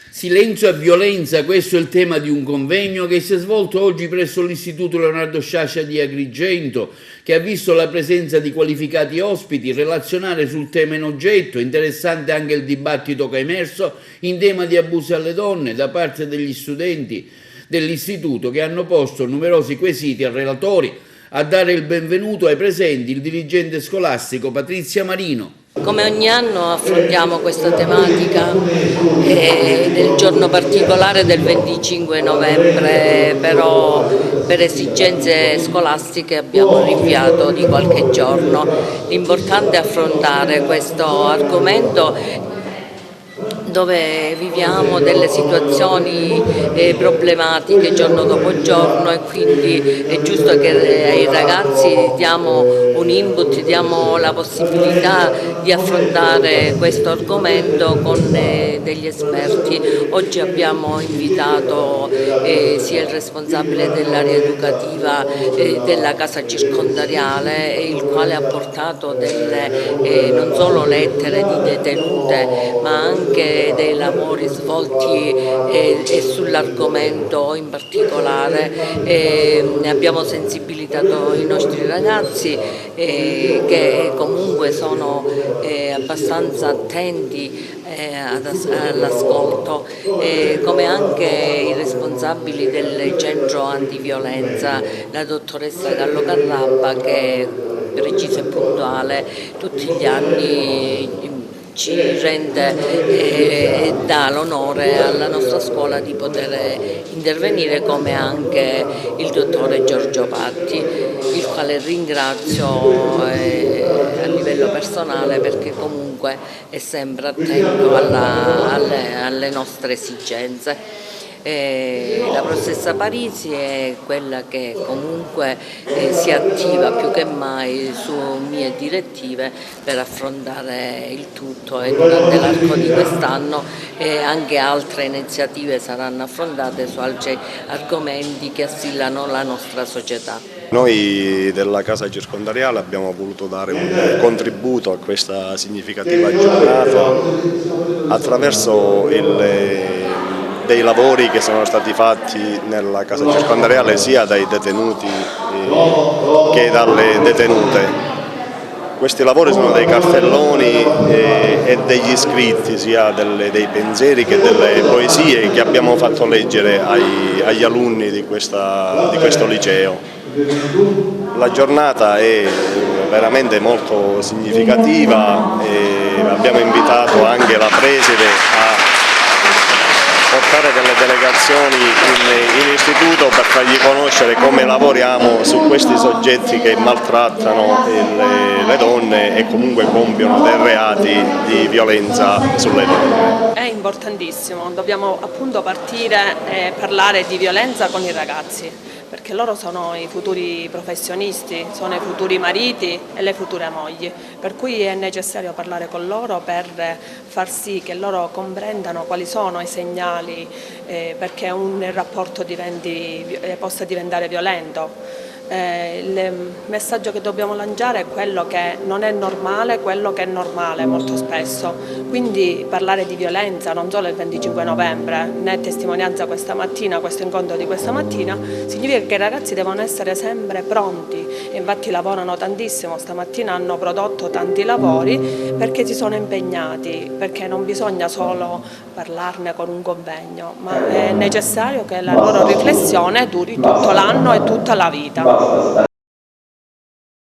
Silenzio e violenza, questo è il tema di un convegno che si è svolto oggi presso l'Istituto Leonardo Sciascia di Agrigento, che ha visto la presenza di qualificati ospiti relazionare sul tema in oggetto. Interessante anche il dibattito che è emerso in tema di abusi alle donne da parte degli studenti dell'Istituto, che hanno posto numerosi quesiti ai relatori. A dare il benvenuto ai presenti il dirigente scolastico Patrizia Marino. Come ogni anno affrontiamo questa tematica nel giorno particolare del 25 novembre, però per esigenze scolastiche abbiamo rinviato di qualche giorno. L'importante è affrontare questo argomento dove viviamo delle situazioni problematiche giorno dopo giorno, e quindi è giusto che ai ragazzi diamo un input, diamo la possibilità di affrontare questo argomento con degli esperti. Oggi abbiamo invitato sia il responsabile dell'area educativa della casa circondariale, il quale ha portato non solo lettere di detenute ma anche dei lavori svolti sull'argomento in particolare. Abbiamo sensibilizzato i nostri ragazzi che comunque sono abbastanza attenti all'ascolto, come anche i responsabili del centro antiviolenza, la dottoressa Gallo Carrabba, che preciso e puntuale tutti gli anni ci rende e dà l'onore alla nostra scuola di poter intervenire, come anche il dottore Giorgio Patti, il quale ringrazio a livello personale perché comunque è sempre attento alle nostre esigenze. La professoressa Parisi è quella che comunque si attiva più che mai su mie direttive per affrontare il tutto, e durante l'arco di quest'anno anche altre iniziative saranno affrontate su altri argomenti che assillano la nostra società. Noi della Casa Circondariale abbiamo voluto dare un contributo a questa significativa giornata attraverso dei lavori che sono stati fatti nella Casa Circondariale sia dai detenuti che dalle detenute. Questi lavori sono dei cartelloni e degli scritti, sia dei pensieri che delle poesie che abbiamo fatto leggere agli alunni di questo liceo. La giornata è veramente molto significativa e abbiamo invitato anche la preside a portare delle delegazioni in istituto per fargli conoscere come lavoriamo su questi soggetti che maltrattano le donne e comunque compiono dei reati di violenza sulle donne. È importantissimo, dobbiamo appunto partire e parlare di violenza con i ragazzi, perché loro sono i futuri professionisti, sono i futuri mariti e le future mogli, per cui è necessario parlare con loro per far sì che loro comprendano quali sono i segnali perché un rapporto possa diventare violento. Il messaggio che dobbiamo lanciare è quello che non è normale, quello che è normale molto spesso, quindi parlare di violenza non solo il 25 novembre, né testimonianza questa mattina, questo incontro di questa mattina, significa che i ragazzi devono essere sempre pronti, e infatti lavorano tantissimo, stamattina hanno prodotto tanti lavori perché si sono impegnati, perché non bisogna solo parlarne con un convegno, ma è necessario che la loro riflessione duri tutto l'anno e tutta la vita.